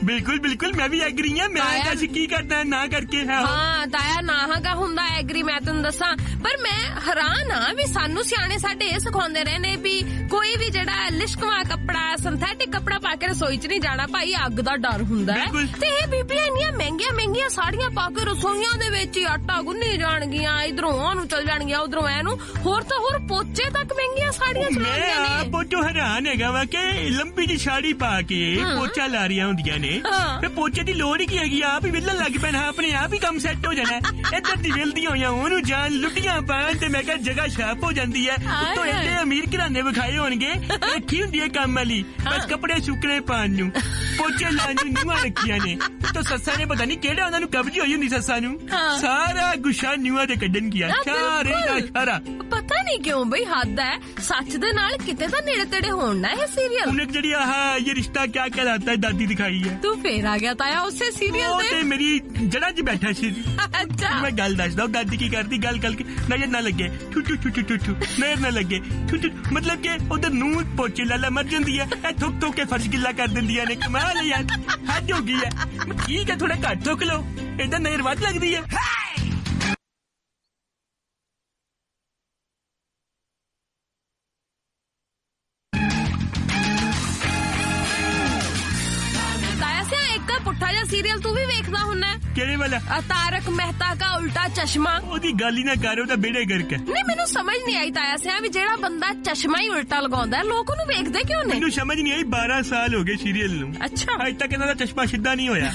ਬਿਲਕੁਲ ਬਿਲकुल मैं भी एग्री ਹਾਂ। ਮੈਂ ਅਸੀਂ ਕੀ ਕਰਦਾ ਨਾ ਕਰਕੇ ਹਾਂ ਤਾਇਆ ਨਾਹਾਗਾ ਹੁੰਦਾ ਐਗਰੀ ਮੈਂ ਤੈਨੂੰ ਦੱਸਾਂ। ਪਰ ਮੈਂ ਹੈਰਾਨ ਆ ਵੀ ਸਾਨੂੰ ਸਿਆਣੇ ਸਾਡੇ ਇਹ ਸਿਖਾਉਂਦੇ ਰਹੇ ਨੇ ਵੀ ਕੋਈ ਵੀ ਜਿਹੜਾ ਲਿਸ਼ਕਵਾ ਕੱਪੜਾ ਸਿੰਥੈਟਿਕ ਕੱਪੜਾ ਪਾ ਕੇ ਰਸੋਈ 'ਚ ਨਹੀਂ ਜਾਣਾ ਭਾਈ, ਅੱਗ ਦਾ ਡਰ ਹੁੰਦਾ ਹੈ। ਤੇ ਇਹ ਬੀਬੀਆਂ ਇੰਨੀਆਂ ਮਹਿੰਗੀਆਂ ਸਾੜੀਆਂ ਪਾ ਕੇ ਰਸੋਈਆਂ ਦੇ ਵਿੱਚ ਹੀ ਆਟਾ ਗੁੰਨੀ ਜਾਣਗੀਆਂ, ਇਧਰੋਂ ਉਹਨੂੰ ਚਲ ਜਾਣਗੀਆਂ ਉਧਰੋਂ ਐਨੂੰ, ਹੋਰ ਤਾਂ ਹੋਰ ਪੋਚੇ ਤੱਕ ਮਹਿੰਗੀਆਂ ਸਾੜੀਆਂ ਚਲਾਉਂਦੀਆਂ ਨੇ। ਮੈਂ ਪੋਚੋ ਹੈਰਾਨ ਹੈਗਾ ਵਾ ਕਿ ਲੰਬੀ ਜਿਹੀ ਸਾੜੀ ਪਾ ਕੇ ਪੋਚਾ ਲਾ ਰਹੀਆਂ ਹੁੰਦੀਆਂ ਨੇ। ਤੇ ਪੋਚੇ ਦੀ ਲੋੜ ਹੀ ਕੀ ਹੈਗੀ? ਆਪ ਹੀ ਵਿਲਣ ਲੱਗ ਪੈਣਾ, ਆਪਣੇ ਆਪ ਹੀ ਕੰਮ ਸੈੱਟ ਹੋ ਜਾਣਾ। ਇੱਧਰ ਦੀ ਵਿਲਦੀਆਂ ਹੋਈਆਂ ਉਹਨੂੰ ਜਾਨ ਲੁੱਟੀਆਂ ਪਾਣ ਤੇ ਮੈਂ ਕਿਹਾ ਜਗ੍ਹਾ ਛਾਪ ਹੋ ਜਾਂਦੀ ਹੈ। ਉੱਤੋਂ ਇੰਨੇ ਅਮੀਰ ਘਰਾਣੇ ਵਿਖਾਏ ਹੋਣਗੇ, ਰੱਖੀ ਹੁੰਦੀ ਹੈ ਕੰਮ ਵਾਲੀ ਬਸ ਕੱਪੜੇ ਸੁੱਕਣੇ ਪਾਣ ਨੂੰ, ਪੋਚੇ ਲਾਉਣ ਨੂੰ ਨਿਊਆਂ ਰੱਖੀਆਂ ਨੇ। ਉੱਤੋਂ ਸੱਸਾਂ ਨੇ ਪਤਾ ਨਹੀਂ ਕਿਹੜਾ ਉਹਨਾਂ ਨੂੰ ਕਬਜੀ ਹੋਈ ਹੁੰਦੀ ਸੱਸਾਂ ਨੂੰ, ਸਾਰਾ ਗੁੱਸਾ ਨਿਊਆਂ ਤੇ ਕੱਢਣ ਗਿਆ ਸਾਰੇ ਦਾ ਸਾਰਾ। ਪਤਾ ਨਹੀਂ ਕਿਉਂ ਬਈ ਹੱਦ ਹੈ ਸੱਚ ਦੇ ਨਾਲ ਕਿਤੇ ਤਾਂ ਨੇੜੇ ਤੇੜੇ ਹੋਣ ਨਾ ਇਹ ਸੀਰੀਅਲ। ਉਹਨੇ ਜਿਹੜੀ ਇਹ ਰਿਸ਼ਤਾ ਕਿਆ ਕਹਿਲਾਤਾ ਹੈ ਦਾਦੀ ਦਿਖਾਈ ਹੈ। ਤੂੰ ਫੇਰ ਆ ਗਿਆ ਤਾਇਆ ਉਸੇ ਸੀਰੀਅਲ ਦੇ। ਤੇ ਮੇਰੀ ਜੜਾ 'ਚ ਬੈਠਾ ਸੀ। ਅੱਛਾ ਮੈਂ ਗੱਲ ਦੱਸਦਾ ਦਾਦੀ ਕੀ ਕਰਦੀ, ਗੱਲ ਕਰਕੇ ਨਜ਼ਰ ਨਾ ਲੱਗੇ ਠੂ ਨਜ਼ਰ ਨਾ ਲੱਗੇ ਠੂ ਮਤਲਬ ਕਿ ਉਧਰ ਨੂੰ ਪੋਚੇ ਲਾਲਾ ਮਰ ਜਾਂਦੀ ਹੈ, ਇਹ ਥੁੱਕ ਕੇ ਫਰਸ਼ ਗਿੱਲਾ ਕਰ ਦਿੰਦੀਆਂ ਨੇ। ਕਮਾਲ ਹੈ ਯਾਰ, ਹੱਦ ਹੋ ਗਈ ਹੈ। ਠੀਕ ਹੈ ਥੋੜਾ ਘੱਟ ਥੁੱਕ ਲਓ, ਏਦਾਂ ਨਜ਼ਰ ਵੱਧ ਲੱਗਦੀ ਹੈ। ਪੁੱਠਾ ਜਿਹਾ ਸੀਰੀਅਲ ਤੂੰ ਵੀ ਵੇਖਦਾ ਹੁੰਨਾ? ਕਿਹੜੇ ਵਾਲਾ? ਤਾਰਕ ਮਹਿਤਾ ਕਾ ਉਲਟਾ ਚਸ਼ਮਾ। ਉਹਦੀ ਗੱਲ ਹੀ ਨਾ ਕਰੋ ਤਾਂ ਬੇੜੇ ਗਰਕ। ਨਹੀਂ ਮੈਨੂੰ ਸਮਝ ਨਹੀਂ ਆਈ ਤਾਇਆ ਸਿਆ ਵੀ ਜਿਹੜਾ ਬੰਦਾ ਚਸ਼ਮਾ ਹੀ ਉਲਟਾ ਲਗਾਉਂਦਾ ਲੋਕ ਉਹਨੂੰ ਵੇਖਦੇ ਕਿਉਂ ਨੇ? ਮੈਨੂੰ ਸਮਝ ਨਹੀਂ ਆਈ। 12 ਸਾਲ ਹੋ ਗਏ ਸੀਰੀਅਲ ਨੂੰ। ਅੱਛਾ ਅਜੇ ਤੱਕ ਇਹਨਾਂ ਦਾ ਚਸ਼ਮਾ ਸਿੱਧਾ ਨਹੀਂ ਹੋਇਆ।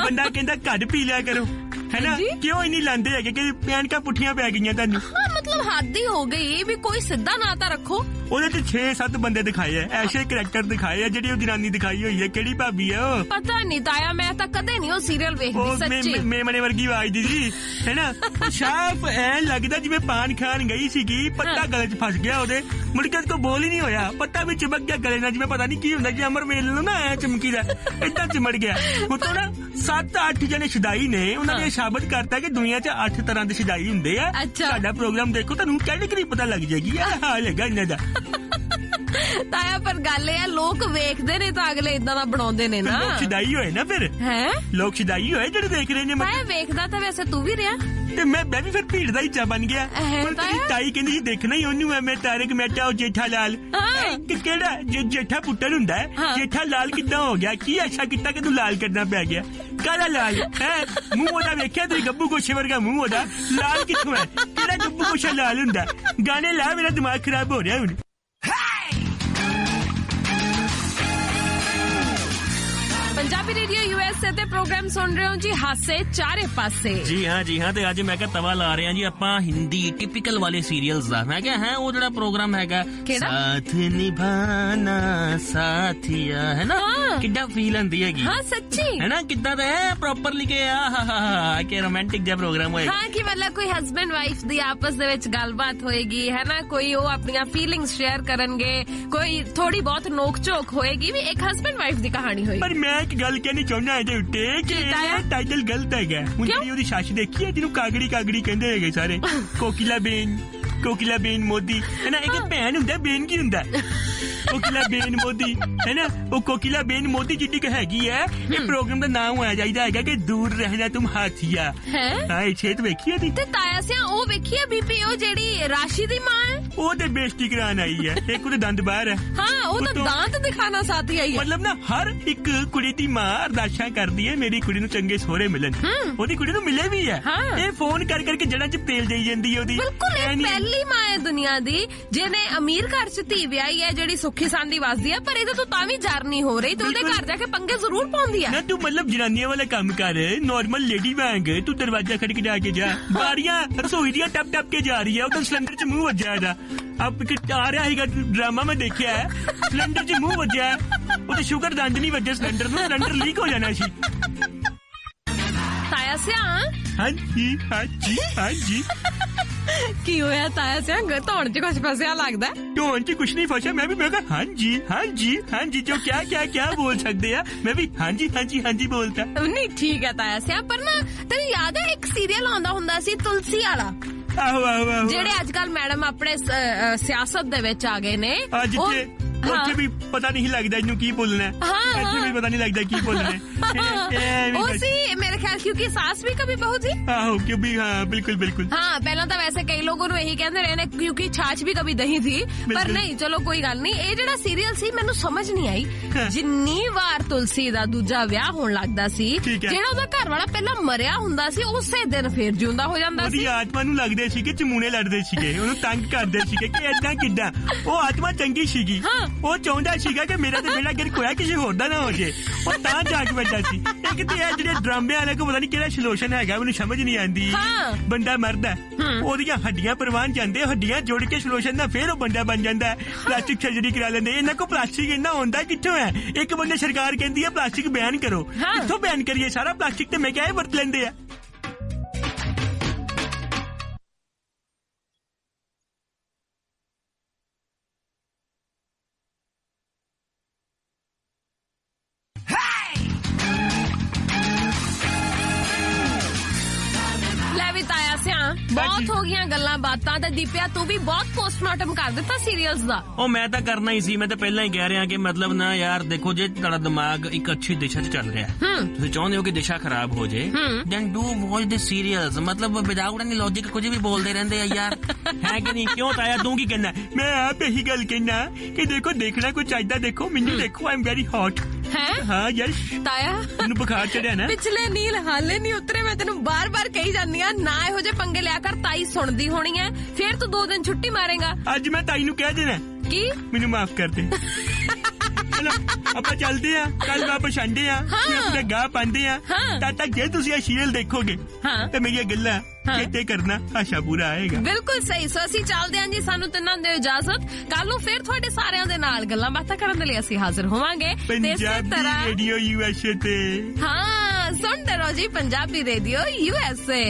ਬੰਦਾ ਕਹਿੰਦਾ ਘੱਟ ਪੀ ਲਿਆ ਕਰੋ ਹੈ ਨਾ, ਕਿਉਂ ਇੰਨੀ ਲਾਂਦੇ ਹੈਗੇ ਕਿ ਐਨਕਾਂ ਪੁੱਠੀਆਂ ਪੈ ਗਈਆਂ ਤੁਹਾਨੂੰ? ਹਾਂ ਮਤਲਬ ਹੱਦ ਹੀ ਹੋ ਗਈ ਵੀ ਕੋਈ ਸਿੱਧਾ ਨਾ ਤਾਂ ਰੱਖੋ। ਉਹਦੇ ਚ 6-7 ਬੰਦੇ ਦਿਖਾਏ ਐ, ਐਸੇ ਕਰੈਕਟਰ ਦਿਖਾਏ ਐ। ਜਿਹੜੀ ਉਹ ਜਨਾਨੀ ਦਿਖਾਈ ਹੋਈ ਹੈ ਕਿਹੜੀ ਭਾਬੀ ਆ ਉਹ? ਪਤਾ ਨਹੀਂ ਤਾਇਆ ਮੈਂ ਤਾਂ ਕਦੇ ਨਹੀਂ ਉਹ ਸੀਰੀਅਲ ਵੇਖਦੀ ਸੱਚੀ। ਮੇਮਣੇ ਵਰਗੀ ਆਵਾਜ਼ ਦੀ ਜੀ ਹੈ ਨਾ, ਸਾਫ ਐ ਲੱਗਦਾ ਜਿਵੇਂ ਪਾਨ ਖਾਣ ਗਈ ਸੀਗੀ, ਪੱਤਾ ਗਲੇ 'ਚ ਫਸ ਗਿਆ ਉਹਦੇ, ਮੁੜ ਕੇ ਕੋ ਬੋਲ ਹੀ ਨਹੀਂ ਹੋਇਆ, ਪੱਤਾ ਵੀ ਚਿਮਕ ਗਿਆ ਗਲੇ ਨਾਲ, ਜਿਵੇਂ ਪਤਾ ਨਹੀਂ ਕੀ ਹੁੰਦਾ ਜੀ ਅਮਰ ਵੇਲ ਨੂੰ ਨਾ ਐ ਚਮਕੀ ਦਾ ਏਦਾਂ ਚਿਮੜ ਗਿਆ। ਉਤੋਂ ਨਾ 7-8 ਜਣੇ ਸ਼ਦਾਈ ਨੇ, ਉਹਨਾਂ ਨੇ ਸਾਬਤ ਕਰਤਾ ਕਿ ਦੁਨੀਆ 'ਚ 8 ਤਰ੍ਹਾਂ ਦੇ ਸ਼ਦਾਈ ਹੁੰਦੇ ਆ। ਸਾਡਾ ਪ੍ਰੋਗਰਾਮ ਦੇਖੋ ਤੁਹਾਨੂੰ ਕਹਿ ਪਤਾ ਲੱਗ ਜਾਏਗੀ। ਇਹ ਹਾਲ ਹੈਗਾ ਇਹਨਾਂ ਦਾ। ਤਾਇਆ ਪਰ ਗੱਲ ਇਹ ਆ ਲੋਕ ਵੇਖਦੇ ਨੇ ਤਾਂ ਅਗਲੇ ਇਦਾਂ ਦਾ ਬਣਾਉਂਦੇ ਨੇ ਨਾ। ਲੋਕ ਸ਼ਦਾਈ ਹੋਏ ਨਾ ਫਿਰ ਹੈ, ਲੋਕ ਸ਼ਦਾਈ ਹੋਏ ਜਿਹੜੇ ਦੇਖ ਰਹੇ ਨੇ। ਮੈਂ ਵੇਖਦਾ ਤਾਂ ਵੈਸੇ ਤੂੰ ਵੀ ਰਿਹਾ ਤੇ ਮੈਂ ਵੀ ਫਿਰ ਭੀੜ ਦਾ ਹਿੱਸਾ ਬਣ ਗਿਆ। ਤੇਰੀ ਤਾਈ ਕਹਿੰਦੀ ਸੀ ਦੇਖਣਾ ਹੀ ਉਹਨੂੰ ਹੈ। ਮੈਂ ਤਾਰਕ ਮਹਿਤਾ ਉਹ ਜੇਠਾ ਲਾਲ ਕਿਹੜਾ ਜੇਠਾ ਪੁੱਤਰ ਹੁੰਦਾ ਹੈ, ਜੇਠਾ ਲਾਲ ਕਿੱਦਾਂ ਹੋ ਗਿਆ? ਕੀ ਅੱਛਾ ਕੀਤਾ ਕਿ ਤੂੰ ਲਾਲ ਕਰਨਾ ਪੈ ਗਿਆ? ਕਾਲਾ ਲਾਲ ਹੈ, ਮੂੰਹ ਉਹਦਾ ਵੇਖਿਆ ਤੇ ਗੱਬੂ ਗੋਸ਼ੇ ਵਰਗਾ ਮੂੰਹ ਉਹਦਾ, ਲਾਲ ਕਿੱਥੋਂ ਹੈ? ਕਿਹੜਾ ਗੱਬੂ ਗੋਸ਼ਾ ਲਾਲ ਹੁੰਦਾ? ਗਾਣੇ ਲਾ, ਮੇਰਾ ਦਿਮਾਗ ਖਰਾਬ ਹੋ ਰਿਹਾ ਹੁਣ। ਪੰਜਾਬੀ ਰੇਡੀਓ USA ਤੇ ਪ੍ਰੋਗਰਾਮ ਸੁਣ ਰਹੇ ਹੋ ਜੀ, ਹਾਸੇ ਚਾਰੇ ਪਾਸੇ। ਜੀ ਹਾਂ ਤੇ ਅੱਜ ਮੈਂ ਕਿਹਾ ਤਵਾ ਲਾ ਰਹੇ ਹਾਂ ਜੀ ਆਪਾਂ ਹਿੰਦੀ ਟਿਪੀਕਲ ਵਾਲੇ ਸੀਰੀਅਲਸ ਦਾ। ਮੈਂ ਕਿਹਾ ਹੈ ਉਹ ਜਿਹੜਾ ਪ੍ਰੋਗਰਾਮ ਹੈਗਾ ਸਾਥ ਨਿਭਾਨਾ ਸਾਥੀਆ, ਹੈ ਨਾ, ਕਿੱਦਾਂ ਫੀਲ ਹੁੰਦੀ ਹੈਗੀ। ਹਾਂ ਸੱਚੀ ਹੈ ਨਾ, ਕਿੱਦਾਂ ਦਾ ਹੈ ਪ੍ਰੋਪਰਲੀ ਕਿ ਆਹ ਕਿ ਰੋਮਾਂਟਿਕ ਜਿਹਾ ਪ੍ਰੋਗਰਾਮ ਹੋਏਗਾ। ਹਾਂ ਕਿ ਮਤਲਬ ਕੋਈ ਹਸਬੈਂਡ ਵਾਈਫ ਦੀ ਆਪਸ ਦੇ ਵਿੱਚ ਗੱਲਬਾਤ ਹੋਏਗੀ ਹੈ ਨਾ, ਕੋਈ ਉਹ ਆਪਣੀਆਂ ਫੀਲਿੰਗਸ ਸ਼ੇਅਰ ਕਰਨਗੇ, ਕੋਈ ਥੋੜੀ ਬਹੁਤ ਨੋਕ ਝੋਕ ਹੋਏਗੀ, ਵੀ ਇੱਕ ਹਸਬੈਂਡ ਵਾਈਫ ਦੀ ਕਹਾਣੀ ਹੋਏਗੀ। ਪਰ ਮੈਂ ਇੱਕ ਗੱਲ ਕਹਿਣੀ ਚਾਹੁੰਦਾ ਇਹਦੇ ਉੱਤੇ ਕਿ ਇਹ ਟਾਈਟਲ ਗਲਤ ਹੈਗਾ। ਹੁਣ ਜਿਹੜੀ ਉਹਦੀ ਸ਼ਾਸ਼ੀ ਦੇਖੀ ਹੈ ਜਿਹਨੂੰ ਕਾਗੜੀ ਕਹਿੰਦੇ ਹੈਗੇ ਸਾਰੇ, ਕੋਕਿਲਾ ਬੇਨ ਮੋਦੀ ਹੈ ਨਾ, ਇੱਕ ਭੈਣ ਹੁੰਦਾ, ਬੇਨ ਕੀ ਹੁੰਦਾ? ਕੋਕਿਲਾ ਬੇਨ ਮੋਦੀ ਹੈ ਨਾ, ਉਹ ਕੋਕਿਲਾ ਬੇਨ ਮੋਦੀ ਜਿੱਡੀ ਕੁ ਹੈਗੀ ਹੈ। ਇਹ ਪ੍ਰੋਗਰਾਮ ਦਾ ਨਾਮ ਹੋਇਆ ਚਾਹੀਦਾ ਹੈਗਾ ਕਿ ਦੂਰ ਰਹਿਣਾ ਤੁਮ ਹਾਥੀਆ। ਹਾਂ ਇਹ ਛੇਤ ਵੇਖੀ ਹੈ ਤੇ ਤਾਇਆ ਸਿਆ ਉਹ ਵੇਖੀ ਹੈ ਬੀਬੀ, ਉਹ ਜਿਹੜੀ ਰਾਸ਼ੀ ਦੀ ਮਾਂ ਹੈ, ਉਹ ਤੇ ਬੇਇੱਜ਼ਤੀ ਕਰਾਉਣ ਆਈ ਹੈ। ਇੱਕ ਉਹਦੇ ਦੰਦ ਬਾਹਰ ਹੈ। ਹਾਂ ਉਹ ਤਾਂ ਦਾੰਤ ਦਿਖਾਣਾ ਸਾਥੀ ਆਈ ਹੈ। ਮਤਲਬ ਨਾ ਹਰ ਇੱਕ ਕੁੜੀ ਦੀ ਮਾਂ ਅਰਦਾਸ਼ਾਂ ਕਰਦੀ ਹੈ ਮੇਰੀ ਕੁੜੀ ਨੂੰ ਚੰਗੇ ਸਹੁਰੇ ਮਿਲਣ, ਉਹਦੀ ਕੁੜੀ ਨੂੰ ਮਿਲੇ ਵੀ ਹੈ। ਇਹ ਫੋਨ ਕਰਕੇ ਜੜਾਂ 'ਚ ਤੇਲ ਦੇਈ ਜਾਂਦੀ ਹੈ ਉਹਦੀ। ਬਿਲਕੁਲ ਇਹ ਪਹਿਲੀ ਮਾਂ ਹੈ ਦੁਨੀਆ ਦੀ ਜਿਹਨੇ ਅਮੀਰ ਘਰ 'ਚ ਧੀ ਵਿਆਹੀ ਹੈ, ਜਿਹੜੀ ਸੁੱਖੀ ਸਾਂਦੀ ਵਸਦੀ ਹੈ, ਪਰ ਇਹਦੇ ਤੋਂ ਤਾਂ ਵੀ ਜਰ ਨਹੀਂ ਹੋ ਰਹੀ ਤੇ ਉਹਦੇ ਘਰ ਜਾ ਕੇ ਪੰਗੇ ਜ਼ਰੂਰ ਪਾਉਂਦੀ ਹੈ। ਨਾ ਤੂੰ ਮਤਲਬ ਜਨਾਨੀਆਂ ਵਾਲਾ ਕੰਮ ਕਰ, ਨਾਰਮਲ ਲੇਡੀ ਵਾਂਗ ਤੂੰ ਦਰਵਾਜ਼ਾ ਖੜਕਾ ਕੇ ਜਾ, ਬਾਰੀਆਂ ਰਸੋਈ ਦੀਆਂ ਟੱਪ ਕੇ ਜਾ ਰਹੀ ਹੈ, ਉਧਰ ਸਿਲੰਡਰ 'ਚ ਮੂੰਹ ਵੱਜਿਆ ਇਹਦਾ। ਅਬ ਆ ਰਿਹਾ ਹੈਗਾ ਡਰਾਮਾ ਮੈਂ ਦੇਖਿਆ ਹੈ, ਸਿਲੰਡਰ 'ਚ ਮੂੰਹ ਵੱਜਿਆ, ਉਹਦੇ ਸ਼ੂਗਰ ਦੰਦ ਨਹੀਂ ਵੱਜੇ ਸਿਲੰਡਰ ਨੂੰ, ਸਿਲੰਡਰ ਲੀਕ ਹੋ ਜਾਣਾ ਸੀ। ਤਾਇਆ ਸਿਆ ਹਾਂਜੀ ਕੀ ਹੋਇਆ ਤਾਇਆ ਸਿਆ ਧੌਣ 'ਚ ਕੁਛ ਫਸਿਆ ਲੱਗਦਾ। ਧੌਣ 'ਚ ਕੁਛ ਨਹੀਂ ਫਸਿਆ, ਮੈਂ ਵੀ ਮੈਂ ਕਿਹਾ ਹਾਂਜੀ ਹਾਂਜੀ ਹਾਂਜੀ ਜੋ ਕਿਆ ਬੋਲ ਸਕਦੇ ਆ, ਮੈਂ ਵੀ ਹਾਂਜੀ ਹਾਂਜੀ ਹਾਂਜੀ ਬੋਲਤਾ। ਨਹੀਂ ਠੀਕ ਹੈ ਤਾਇਆ ਸਿਆ, ਪਰ ਨਾ ਤੈਨੂੰ ਯਾਦ ਹੈ ਇੱਕ ਸੀਰੀਅਲ ਆਉਂਦਾ ਹੁੰਦਾ ਸੀ ਤੁਲਸੀ ਵਾਲਾ? ਆਹੋ ਆਹੋ ਆਹੋ, ਜਿਹੜੇ ਅੱਜ ਕੱਲ ਮੈਡਮ ਆਪਣੇ ਸਿਆਸਤ ਦੇ ਵਿੱਚ ਆ ਗਏ ਨੇ। ਜਿੱਥੇ ਉੱਥੇ ਵੀ ਪਤਾ ਨਹੀਂ ਲੱਗਦਾ ਇਹਨੂੰ ਕੀ ਬੋਲਣਾ, ਇੱਥੇ ਵੀ ਪਤਾ ਨਹੀਂ ਲੱਗਦਾ ਕੀ ਬੋਲਣਾ। ਉਹ ਸੀ ਮੇਰੇ ਖਿਆਲ ਕਿਉਂਕਿ ਸਾਸ ਵੀ ਕभी बहू थी। ਆਹੋ ਕਿਉਂਕਿ ਹਾਂ ਬਿਲਕੁਲ ਬਿਲकुल। हाँ ਪਹਿਲਾਂ ਤਾਂ ਵੈਸੇ ਕਈ ਲੋਕਾਂ ਨੂੰ ਇਹੀ ਕਹਿੰਦੇ ਰਹੇ ਨੇ ਕਿਉਂਕਿ ਛਾਛ ਵੀ ਕभी ਦਹੀਂ ਥੀ, ਪਰ ਨਹੀਂ ਚਲੋ ਕੋਈ ਗੱਲ ਨਹੀਂ। ਇਹ ਜਿਹੜਾ ਸੀਰੀਅਲ ਸੀ ਮੈਨੂੰ ਸਮਝ ਨਹੀਂ ਆਈ, ਜਿੰਨੀ ਵਾਰ ਤੁਲਸੀ ਦਾ ਦੂਜਾ ਵਿਆਹ ਹੋਣ ਲੱਗਦਾ ਸੀ, ਜਿਹੜਾ ਉਹਦਾ ਘਰ ਵਾਲਾ ਪਹਿਲਾਂ ਮਰਿਆ ਹੁੰਦਾ ਸੀ ਉਸੇ ਦਿਨ ਫੇਰ ਜਿਉਂਦਾ ਹੋ ਜਾਂਦਾ ਸੀ। ਉਹਦੀ ਆਤਮਾ ਨੂੰ ਲੱਗਦੇ ਸੀ ਕਿ ਚਮੂਨੇ ਲੜਦੇ ਸੀਗੇ, ਉਹਨੂੰ ਤੰਗ ਕਰਦੇ ਸੀਗੇ ਕਿ ਏਦਾਂ ਕਿੱਦਾਂ। ਉਹ ਆਤਮਾ ਚੰਗੀ ਸੀਗੀ, ਉਹ ਚਾਹੁੰਦਾ ਸੀਗਾ ਕਿ ਮੇਰਾ ਤੇ ਬੇੜਾ ਗਰ ਕੋਇਆ ਕਿਸੇ ਹੋਰ ਦਾ ਨਾ ਹੋ ਜੇ, ਉਹ ਤਾਂ ਜਾ ਕੇ ਬੈਠਾ ਸੀ। ਇੱਕ ਤੇ ਇਹ ਜਿਹੜੇ ਡਰਾਮੇ ਵਾਲੇ ਕੋ ਪਤਾ ਨਹੀਂ ਕਿਹੜਾ ਸੋਲੂਸ਼ਨ ਹੈਗਾ, ਮੈਨੂੰ ਸਮਝ ਨਹੀਂ ਆਉਂਦੀ। ਬੰਦਾ ਮਰਦਾ, ਉਹਦੀਆਂ ਹੱਡੀਆਂ ਪ੍ਰਵਾਨ ਜਾਂਦੇ, ਹੱਡੀਆਂ ਜੋੜ ਕੇ ਸੋਲੂਸ਼ਨ ਦਾ ਫੇਰ ਉਹ ਬੰਦਾ ਬਣ ਜਾਂਦਾ। ਪਲਾਸਟਿਕ ਸਰਜਰੀ ਕਰਾ ਲੈਂਦੇ। ਇਹਨਾਂ ਕੋ ਪਲਾਸਟਿਕ ਇੰਨਾ ਹੁੰਦਾ ਕਿੱਥੋਂ ਹੈ? ਇੱਕ ਬੰਦੇ ਸਰਕਾਰ ਕਹਿੰਦੀ ਹੈ ਪਲਾਸਟਿਕ ਬੈਨ ਕਰੋ, ਕਿੱਥੋਂ ਬੈਨ ਕਰੀਏ? ਸਾਰਾ ਪਲਾਸਟਿਕ ਤੇ ਮੈਂ ਕਿਹਾ ਵਰਤ ਲੈਂਦੇ ਆ। ਬਹੁਤ ਹੋ ਗਈਆਂ ਗੱਲਾਂ ਬਾਤਾਂ ਤੇ ਦੀਪਿਆ ਤੂੰ ਵੀ ਬਹੁਤ ਪੋਸਟਮਾਰਟਮ ਕਰ ਦਿੱਤਾ ਸੀਰੀਅਲਸ ਦਾ। ਉਹ ਮੈਂ ਤਾਂ ਕਰਨਾ ਹੀ ਸੀ, ਮੈਂ ਤਾਂ ਪਹਿਲਾਂ ਹੀ ਕਹਿ ਰਿਹਾ ਕਿ ਮਤਲਬ ਨਾ ਯਾਰ ਦੇਖੋ, ਜੇ ਤੁਹਾਡਾ ਦਿਮਾਗ ਇੱਕ ਅੱਛੀ ਦਿਸ਼ਾ 'ਚ ਚੱਲ ਰਿਹਾ, ਤੁਸੀਂ ਚਾਹੁੰਦੇ ਹੋ ਕਿ ਦਿਸ਼ਾ ਖਰਾਬ ਹੋ ਜੇ, then do watch the serials. ਮਤਲਬ ਵਿਦਆਊਟ ਐਨੀ ਲੌਜਿਕ ਕੁਝ ਵੀ ਬੋਲਦੇ ਰਹਿੰਦੇ ਆ ਯਾਰ, ਹੈ ਕਿ ਨਹੀਂ? ਕਿਉਂ ਤਾਇਆ ਤੂੰ ਕੀ ਕਹਿਣਾ? ਮੈਂ ਆਪ ਇਹੀ ਗੱਲ ਕਹਿਣਾ ਕਿ ਦੇਖੋ ਦੇਖਣਾ ਕੁਝ ਚਾਹੀਦਾ, ਦੇਖੋ ਮੈਨੂੰ ਦੇਖੋ, ਆਈ ਐਮ ਵੈਰੀ ਹੌਟ। ਹਾਂ ਯਸ ਤਾਇਆ ਮੈਨੂੰ ਬੁਖਾਰ ਚੜਿਆ ਨਾ, ਪਿਛਲੇ ਨੀਲ ਹਾਲੇ ਨਹੀਂ ਉਤਰੇ। ਮੈਂ ਤੈਨੂੰ ਬਾਰ-ਬਾਰ ਕਹੀ ਜਾਂਦੀ ਆ ਨਾ ਇਹੋ ਜਿਹੇ ਪੰਗੇ ਲਿਆ ਕਰ, ਤਾਈ ਸੁਣਦੀ ਹੋਣੀ ਐ, ਫੇਰ ਤੂੰ 2 ਦਿਨ ਛੁੱਟੀ ਮਾਰੇਗਾ। ਅੱਜ ਮੈਂ ਤਾਈ ਨੂੰ ਕਹਿ ਦੇਣਾ ਕੀ ਮੈਨੂੰ ਮਾਫ ਕਰ ਦੇ। ਚਲੋ ਆਪਾਂ ਚੱਲਦੇ ਆ, ਕੱਲ ਵਾਪਸ ਆਂਦੇ ਆ, ਆਪਣੇ ਗਾਹ ਪਾਉਂਦੇ ਆ। ਤਦ ਤੱਕ ਜੇ ਤੁਸੀਂ ਇਹ ਸੀਰੀਅਲ ਦੇਖੋਗੇ ਤੇ ਮੇਰੀਆਂ ਗੱਲਾਂ ਚੇਤੇ ਕਰਨਾ, ਆਸ਼ਾ ਪੂਰਾ ਆਏਗਾ। ਬਿਲਕੁਲ ਸਹੀ। ਸੋ ਅਸੀਂ ਚੱਲਦੇ ਆਂ ਜੀ, ਸਾਨੂੰ ਤਿੰਨਾਂ ਦਿਓ ਇਜਾਜ਼ਤ। ਕੱਲ ਨੂੰ ਫੇਰ ਤੁਹਾਡੇ ਸਾਰਿਆਂ ਦੇ ਨਾਲ ਗੱਲਾਂ ਬਾਤਾਂ ਕਰਨ ਦੇ ਲਈ ਅਸੀਂ ਹਾਜ਼ਰ ਹੋਵਾਂਗੇ ਪੰਜਾਬੀ ਰੇਡੀਓ USA ਤੇ। ਹਾਂ ਸੁਣਦੇ ਰਹੋ ਜੀ ਪੰਜਾਬੀ ਰੇਡੀਓ USA।